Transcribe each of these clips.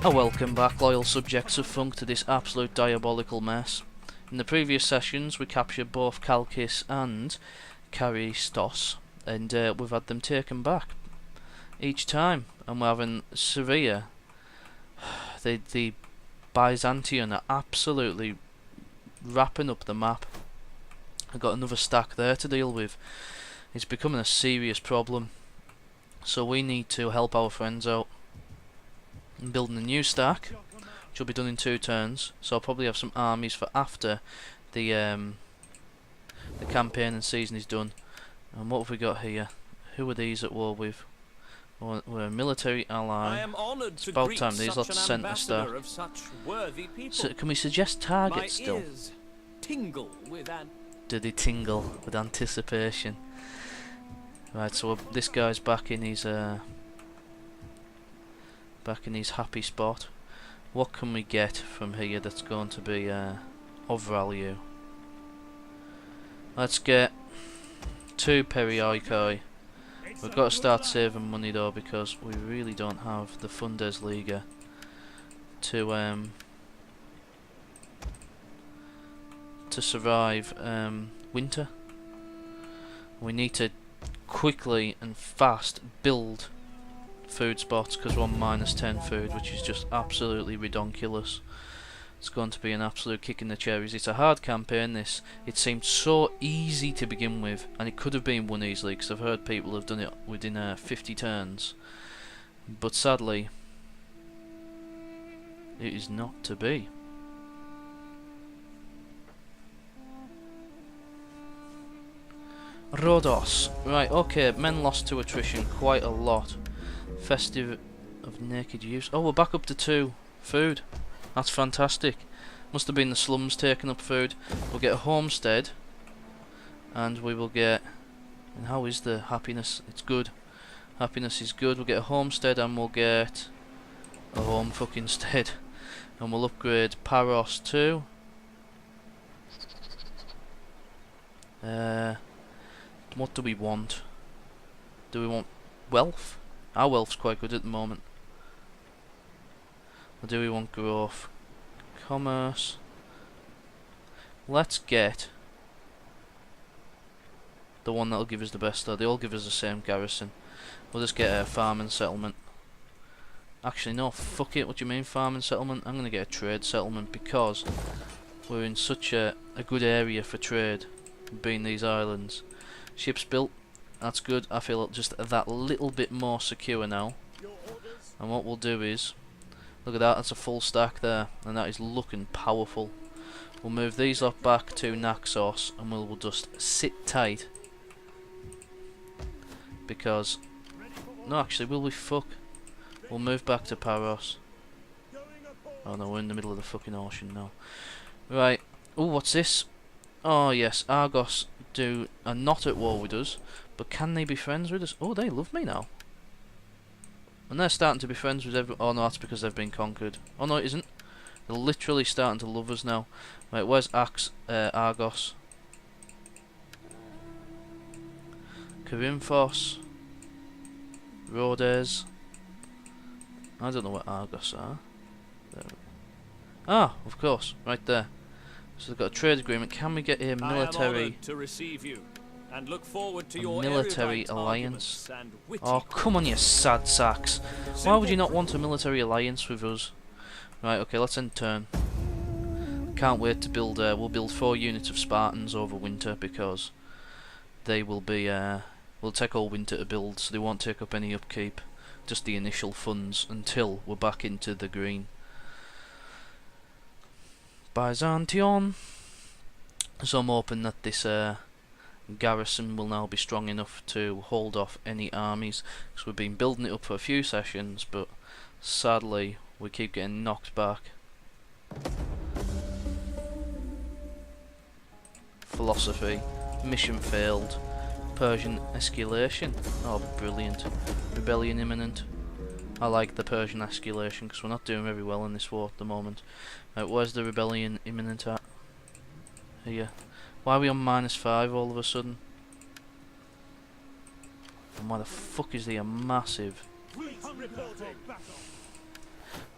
Welcome back, loyal subjects of Funk, to this absolute diabolical mess. In the previous sessions we captured both Kalkis and Karistos, and we've had them taken back each time, and we're having severe. The Byzantium are absolutely wrapping up the map. I've got another stack there to deal with. It's becoming a serious problem, so we need to help our friends out. I'm building a new stack, which will be done in 2 turns, so I'll probably have some armies for after the campaign and season is done. And what have we got here? Who are these at war with? We're a military ally. It's about time these lot sent a star. So can we suggest targets still? Do they tingle with anticipation? Right, so this guy's back in his happy spot. What can we get from here that's going to be of value? Let's get 2 Perioikoi. We've got to start saving money though, because we really don't have the Fundesliga to survive winter. We need to quickly and fast build food spots, because we're on -10 food, which is just absolutely redonkulous. It's going to be an absolute kick in the cherries. It's a hard campaign, this. It seemed so easy to begin with, and it could have been won easily, because I've heard people have done it within 50 turns. But sadly, it is not to be. Rhodos. Right, okay, men lost to attrition quite a lot. Festive of naked youths. Oh, we're back up to 2 food. That's fantastic. Must have been the slums taking up food. We'll get a homestead, and we will get... And how is the happiness? It's good. Happiness is good. We'll get a homestead, and we'll get a home fucking stead. And we'll upgrade Paros too. What do we want? Do we want wealth? Our wealth's quite good at the moment. Or do we want growth? Commerce. Let's get the one that'll give us the best though. They all give us the same garrison. We'll just get a farm and settlement. Actually no, fuck it, what do you mean farm and settlement? I'm gonna get a trade settlement, because we're in such a good area for trade, being these islands. Ships built, that's good. I feel just that little bit more secure now. And what we'll do is, look at that, that's a full stack there, and that is looking powerful. We'll move these lot back to Naxos, and we'll just sit tight. Because, no actually, will we fuck? We'll move back to Paros. Oh no, we're in the middle of the fucking ocean now. Right, oh what's this? Oh yes, Argos are not at war with us, but can they be friends with us? Oh, they love me now. And they're starting to be friends with everyone. Oh no, that's because they've been conquered. Oh no, it isn't. They're literally starting to love us now. Right, where's Argos? Corinthos. Rhodes. I don't know what Argos are. There. Ah, of course, right there. So they've got a trade agreement. Can we get a military military alliance? Oh, come on, you sad sacks. Why would you not want a military alliance with us? Right, okay, let's end turn. Can't wait to build, we'll build 4 units of Spartans over winter, because they will be, will take all winter to build, so they won't take up any upkeep. Just the initial funds until we're back into the green. Byzantium. So I'm hoping that this garrison will now be strong enough to hold off any armies, because we've been building it up for a few sessions, but sadly we keep getting knocked back. Philosophy. Mission failed. Persian escalation. Oh brilliant. Rebellion imminent. I like the Persian escalation, because we're not doing very well in this war at the moment. Right, where's the rebellion imminent at? Here. Why are we on -5 all of a sudden? And why the fuck is there a massive...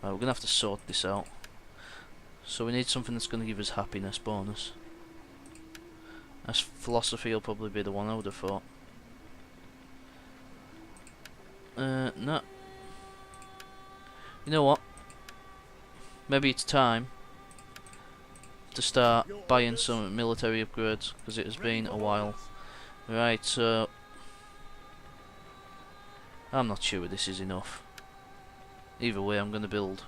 Right, we're gonna have to sort this out. So we need something that's gonna give us happiness bonus. As philosophy will probably be the one I would have thought. No. You know what? Maybe it's time to start buying some military upgrades, because it has been a while. Right, so I'm not sure this is enough. Either way, I'm going to build.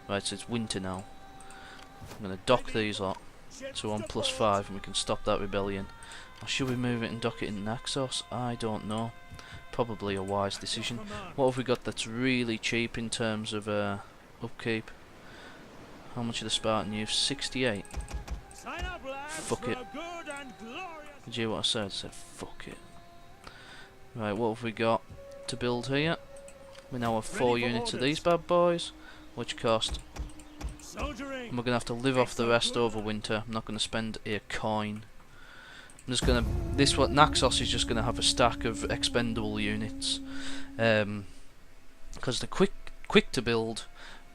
Right, so it's winter now. I'm going to dock these lot to 1+5 and we can stop that rebellion. Or should we move it and dock it in Naxos? I don't know. Probably a wise decision. What have we got that's really cheap in terms of upkeep? How much of the Spartan youth? 68. Fuck it. Did you hear what I said? I said fuck it. Right, what have we got to build here? We now have 4 units of these bad boys, which cost. And we're gonna have to live off the rest over winter. I'm not gonna spend a coin. I'm just gonna. This what Naxos is just gonna have a stack of expendable units, because they're quick to build,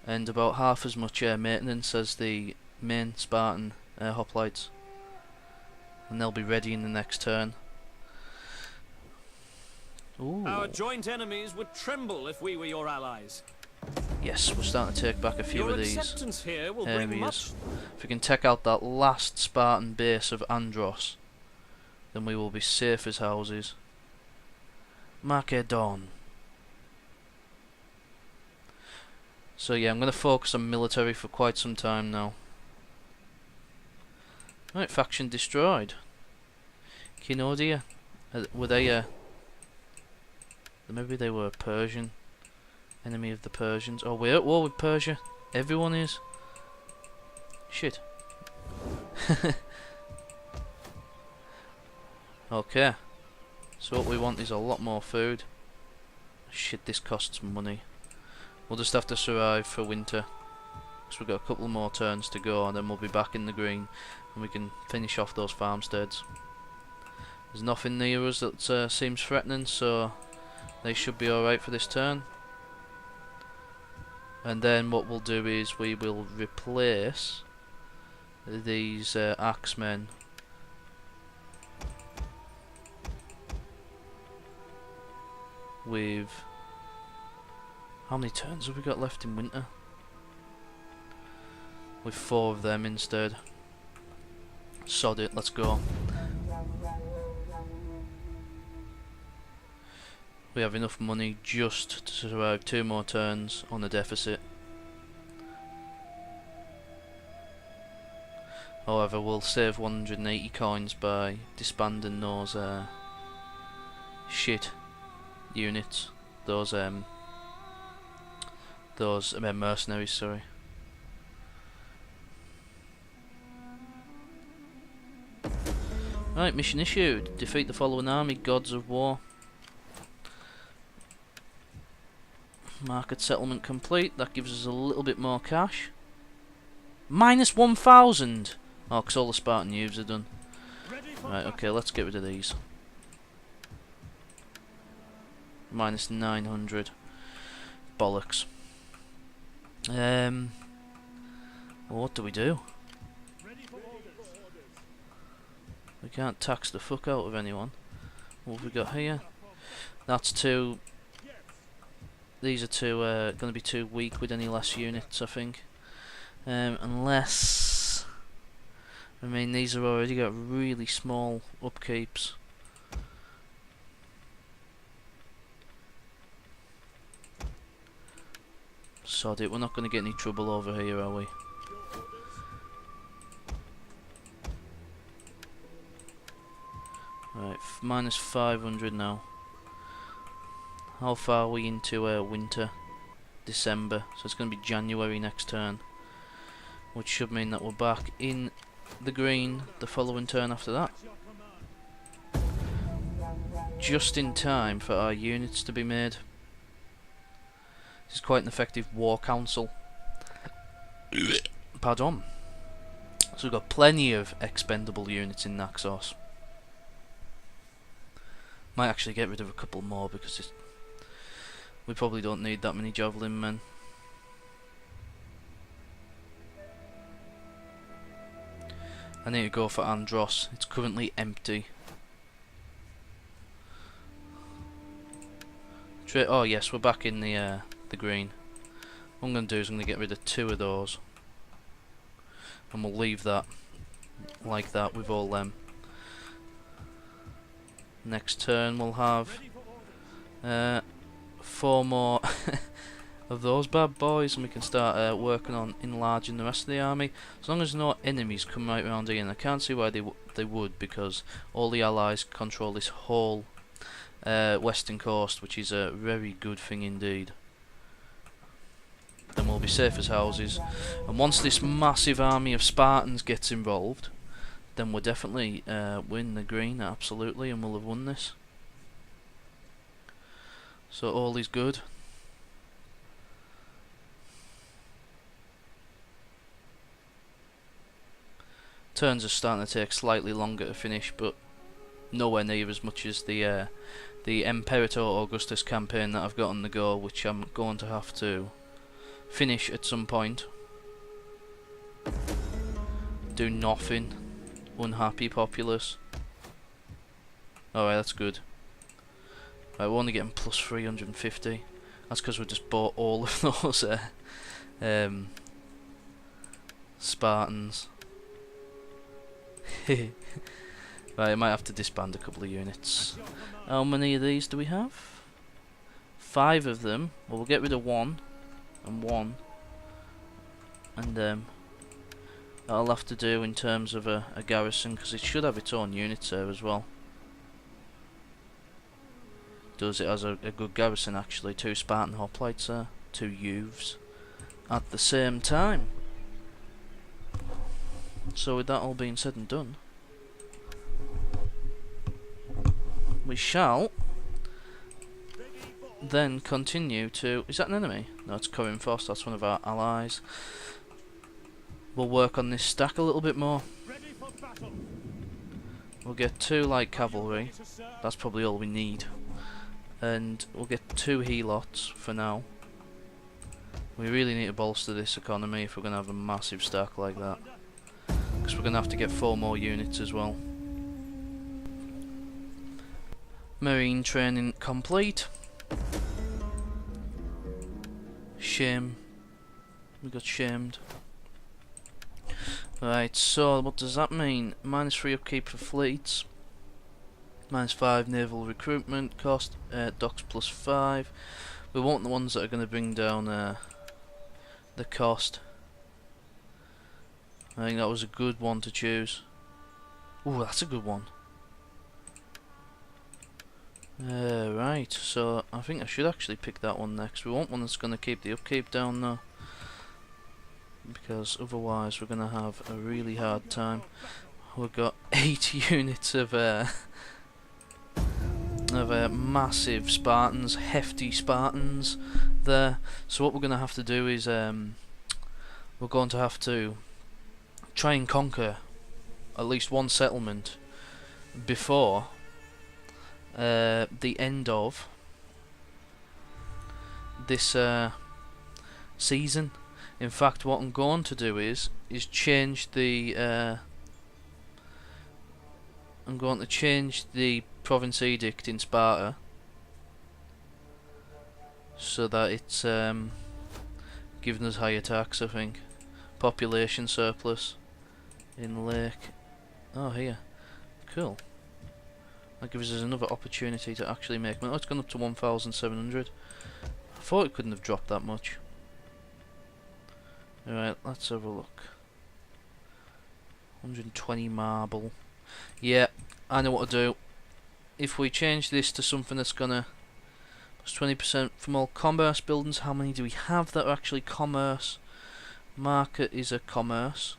and about half as much maintenance as the main Spartan hoplites, and they'll be ready in the next turn. Ooh. Our joint enemies would tremble if we were your allies. Yes, we're starting to take back a few Your of these acceptance here will bring much. If we can take out that last Spartan base of Andros, then we will be safe as houses. Macedon. So yeah, I'm going to focus on military for quite some time now. Right, faction destroyed. Kinodia. Were they maybe they were Persian. Enemy of the Persians. Oh, we're at war with Persia. Everyone is. Shit. Okay. So what we want is a lot more food. Shit, this costs money. We'll just have to survive for winter. So we've got a couple more turns to go and then we'll be back in the green. And we can finish off those farmsteads. There's nothing near us that seems threatening, so they should be alright for this turn. And then what we'll do is we will replace these axemen with... How many turns have we got left in winter? With 4 of them instead. Sod it, let's go. We have enough money just to survive 2 more turns on a deficit. However, we'll save 180 coins by disbanding those shit units. Those mercenaries, sorry. Right, mission issued. Defeat the following army, gods of war. Market settlement complete. That gives us a little bit more cash. Minus 1,000! Oh, because all the Spartan youths are done. Right, okay, let's get rid of these. Minus 900. Bollocks. Well, what do we do? We can't tax the fuck out of anyone. What have we got here? That's 2... These are going to be too weak with any less units, I think. Unless... I mean, these have already got really small upkeeps. Sod it, we're not going to get any trouble over here, are we? Right, minus 500 now. How far are we into winter? December, so it's going to be January next turn, which should mean that we're back in the green the following turn after that. Just in time for our units to be made. This is quite an effective war council. Pardon. So we've got plenty of expendable units in Naxos. Might actually get rid of a couple more because we probably don't need that many javelin men. I need to go for Andros. It's currently empty. Oh yes, we're back in the green. What I'm going to do is I'm going to get rid of 2 of those. And we'll leave that like that with all them. Next turn we'll have 4 more of those bad boys, and we can start working on enlarging the rest of the army. As long as no enemies come right around here, and I can't see why they would, because all the allies control this whole western coast, which is a very good thing indeed. Then we'll be safe as houses, and once this massive army of Spartans gets involved, then we'll definitely win the green, absolutely, and we'll have won this. So all is good. Turns are starting to take slightly longer to finish, but nowhere near as much as the Imperator Augustus campaign that I've got on the go, which I'm going to have to finish at some point. Do nothing. Unhappy populace. Alright, that's good. Right, we're only getting plus 350. That's because we just bought all of those Spartans. Right, I might have to disband a couple of units. How many of these do we have? 5 of them. Well, we'll get rid of 1 and 1, and that'll have to do in terms of a garrison, because it should have its own units there as well. Does it as a good garrison actually? 2 Spartan hoplites there, 2 youths at the same time. So with that all being said and done, we shall then continue to... Is that an enemy? No, it's Corinthos, that's one of our allies. We'll work on this stack a little bit more. We'll get 2 light cavalry, that's probably all we need. And we'll get 2 helots for now. We really need to bolster this economy if we're going to have a massive stack like that, because we're going to have to get 4 more units as well. Marine training complete. Shame. We got shamed. Right, so what does that mean? -3 upkeep for fleets. -5 naval recruitment cost. Docks +5. We want the ones that are going to bring down the cost. I think that was a good one to choose. Ooh, that's a good one. Right, so I think I should actually pick that one next. We want one that's going to keep the upkeep down though, because otherwise we're going to have a really hard time. We've got 8 units of massive Spartans, hefty Spartans there. So what we're going to have to do is we're going to have to try and conquer at least 1 settlement before the end of this season. In fact, what I'm going to do is change the I'm going to change the province edict in Sparta so that it's giving us higher tax, I think. Population surplus in Lake. Oh, here. Cool. That gives us another opportunity to actually make money. Oh, it's gone up to 1,700. I thought it couldn't have dropped that much. Alright, let's have a look. 120 marble. Yeah, I know what to do. If we change this to something that's gonna plus 20% from all commerce buildings, how many do we have that are actually commerce? Market is a commerce.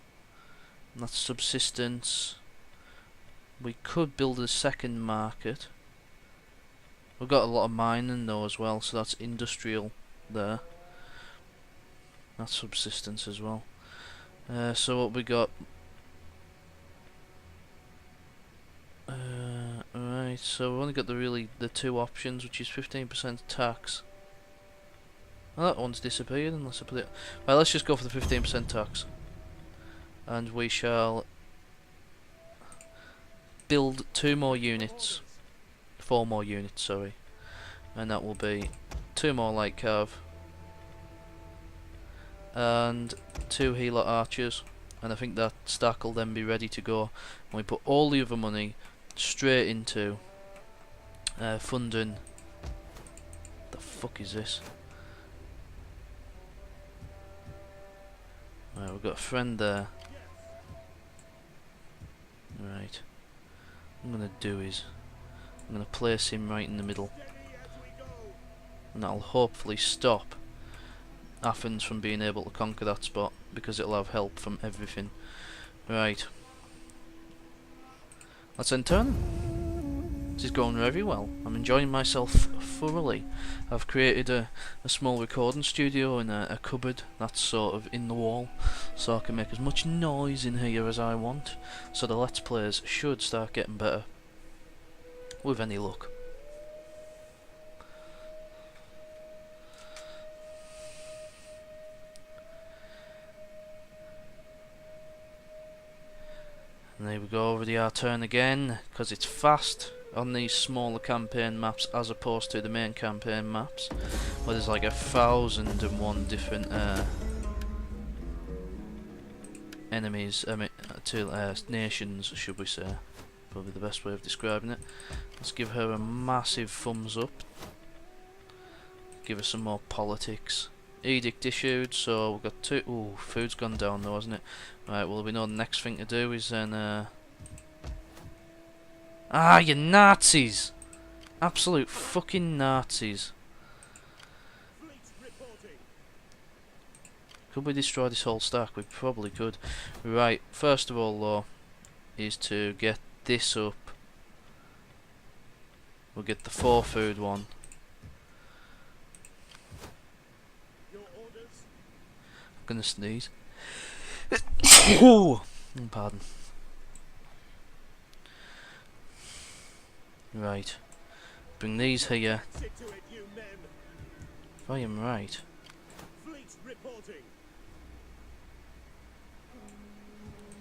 And that's subsistence. We could build a second market. We've got a lot of mining though as well, so that's industrial there. That's subsistence as well. So what we got? Right, so we've only got the 2 options, which is 15% tax. Well, that one's disappeared unless I put it. Right, let's just go for the 15% tax, and we shall build 2 more units, 4 more units, sorry, and that will be 2 more light cav and 2 healer archers, and I think that stack will then be ready to go, and we put all the other money straight into funding. The fuck is this? Right, we've got a friend there. Right, what I'm gonna do is I'm gonna place him right in the middle, and that'll hopefully stop Athens from being able to conquer that spot, because it'll have help from everything. Right, let's end turn. This is going very well. I'm enjoying myself thoroughly. I've created a small recording studio in a cupboard that's sort of in the wall, so I can make as much noise in here as I want, so the Let's Plays should start getting better, with any luck. And there we go, over the our turn again, because it's fast on these smaller campaign maps as opposed to the main campaign maps, where there's like 1,001 different enemies, nations, should we say, probably the best way of describing it. Let's give her a massive thumbs up, give her some more politics. Edict issued, so we've got 2. Ooh, food's gone down though, hasn't it? Right, well, we know the next thing to do is then ah, you Nazis! Absolute fucking Nazis. Could we destroy this whole stack? We probably could. Right, first of all though, is to get this up. We'll get the 4 food one. I'm gonna sneeze. Pardon. Right. Bring these here. If I am right.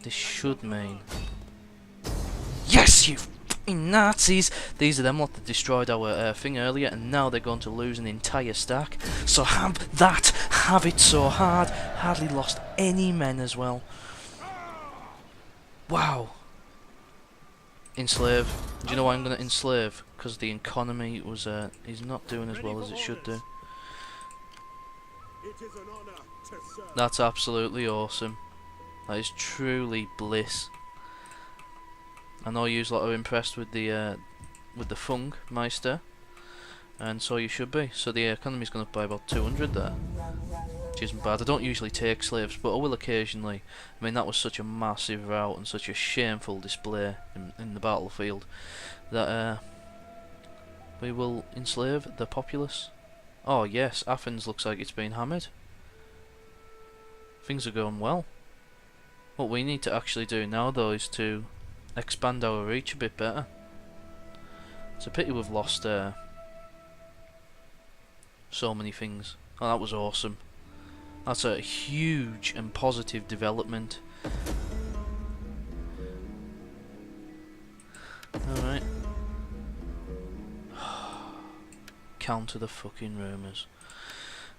This should mean... Yes, you fucking Nazis! These are them lot that destroyed our thing earlier, and now they're going to lose an entire stack. So have that! Have it so hard! Hardly lost any men as well. Wow! Enslave. Do you know why I'm going to enslave? Because the economy was is not doing as well as it should do. That's absolutely awesome. That is truly bliss. I know you lot are impressed with the Fung Meister, and so you should be. So the economy's gone up by about 200 there, which isn't bad. I don't usually take slaves, but I will occasionally. I mean, that was such a massive rout and such a shameful display in the battlefield that we will enslave the populace. Oh yes, Athens looks like it's been hammered. Things are going well. What we need to actually do now though is to expand our reach a bit better. It's a pity we've lost so many things. Oh, that was awesome. That's a huge and positive development. Alright. Counter the fucking rumours.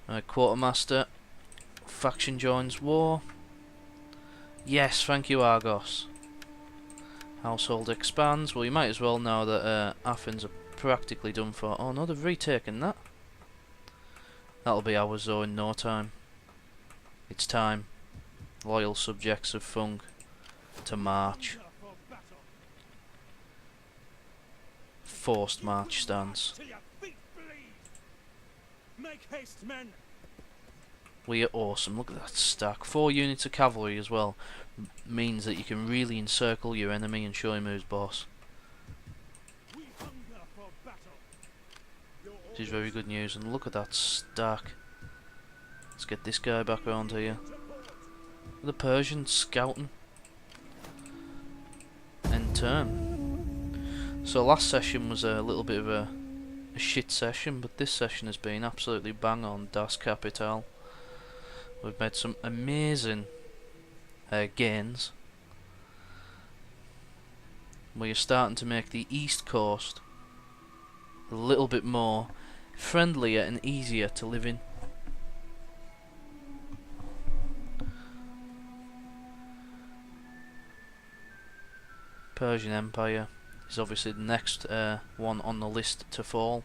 Right, Quartermaster. Faction joins war. Yes, thank you, Argos. Household expands. Well, you might as well now that Athens are practically done for. Oh no, they've retaken that. That'll be ours though in no time. It's time. Loyal subjects of Fung to march. Forced march stance. Make haste, men. We are awesome. Look at that stack. 4 units of cavalry as well. Means that you can really encircle your enemy and show him who's boss. Which is very good news. And look at that stack. Let's get this guy back around here. The Persians scouting. End turn. So last session was a little bit of a shit session, but this session has been absolutely bang on. Das Kapital. We've made some amazing gains. where you're starting to make the east coast a little bit more friendlier and easier to live in. Persian Empire is obviously the next one on the list to fall.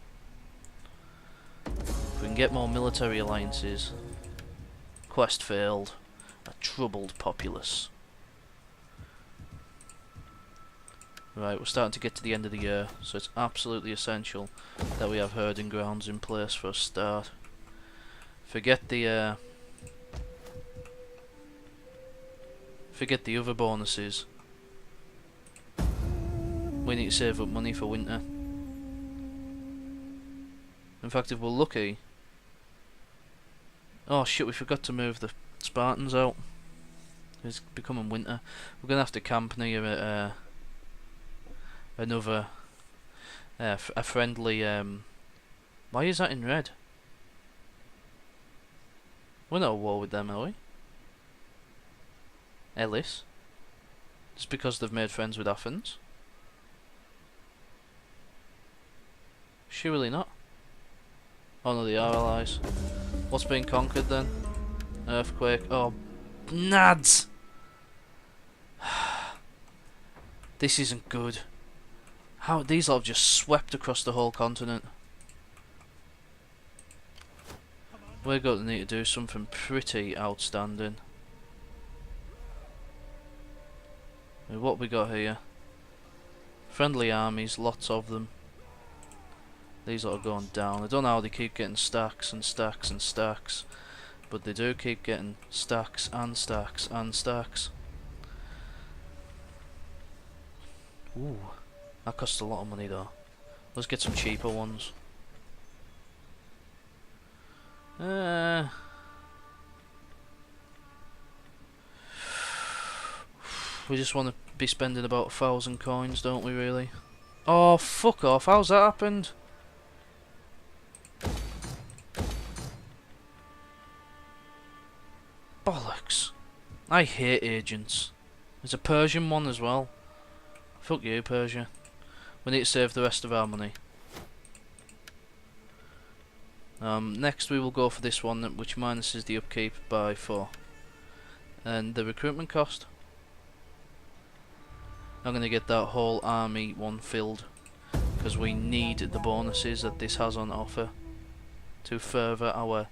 If we can get more military alliances. Quest failed. A troubled populace. Right, we're starting to get to the end of the year, so it's absolutely essential that we have herding grounds in place for a start. Forget the other bonuses. We need to save up money for winter. In fact, if we're lucky... Oh shit, we forgot to move the Spartans out. It's becoming winter. We're gonna have to camp near another a friendly why is that in red? We're not at war with them, are we? Ellis? Just because they've made friends with Athens? Surely not. Oh no, they are allies. What's being conquered then? Earthquake. Oh, nads! This isn't good. How these lot have just swept across the whole continent. We're going to need to do something pretty outstanding. What we got here? Friendly armies, lots of them. These lot are going down. I don't know how they keep getting stacks and stacks and stacks, but they do keep getting stacks and stacks and stacks. Ooh, that costs a lot of money though. Let's get some cheaper ones. We just want to be spending about 1,000 coins, don't we really? Oh, fuck off, how's that happened? Bollocks. I hate agents. There's a Persian one as well. Fuck you, Persia. We need to save the rest of our money. Next we will go for this one, which minuses the upkeep by 4. And the recruitment cost. I'm going to get that whole army one filled, because we need the bonuses that this has on offer to further our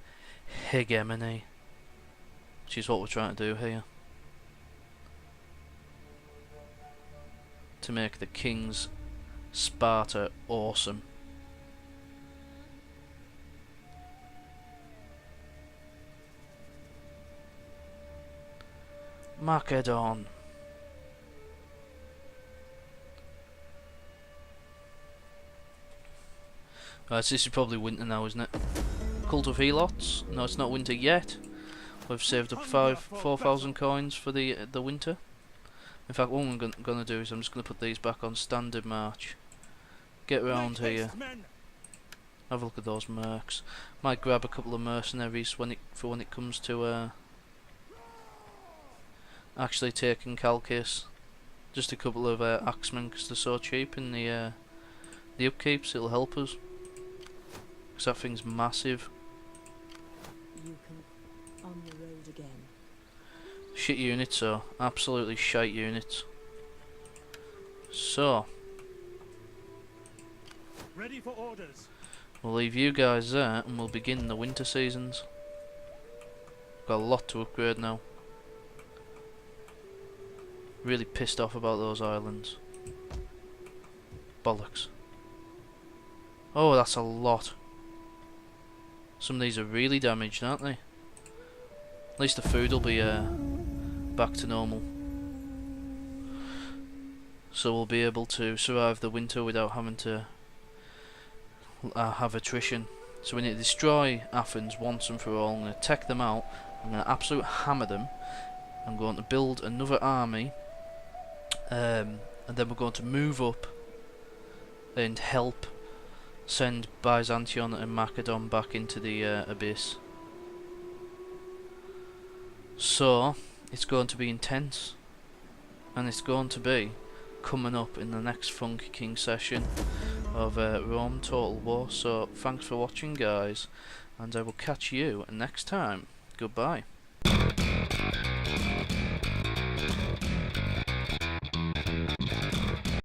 hegemony, which is what we're trying to do here. To make the king's Sparta awesome. Macedon. Right, so this is probably winter now, isn't it? Cult of Helots. No, it's not winter yet. We've saved up 4,000 coins for the winter. In fact, what I'm gonna do is I'm just gonna put these back on standard march. Get around here. Have a look at those mercs. Might grab a couple of mercenaries when it comes to actually taking Chalcis. Just a couple of axemen, because they're so cheap in the upkeeps. It'll help us. Because that thing's massive. You can on the road again. Shit units, so absolutely shite units. So Ready for orders. we'll leave you guys there, and we'll begin the winter seasons. Got a lot to upgrade now. Really pissed off about those islands. Bollocks. Oh, that's a lot. Some of these are really damaged, aren't they? At least the food will be back to normal. So we'll be able to survive the winter without having to have attrition. So we need to destroy Athens once and for all. I'm going to take them out. I'm going to absolute hammer them. I'm going to build another army. And then we're going to move up and help send Byzantion and Macedon back into the abyss. So it's going to be intense, and it's going to be coming up in the next Funky King session of Rome Total War. So thanks for watching, guys, and I will catch you next time. Goodbye.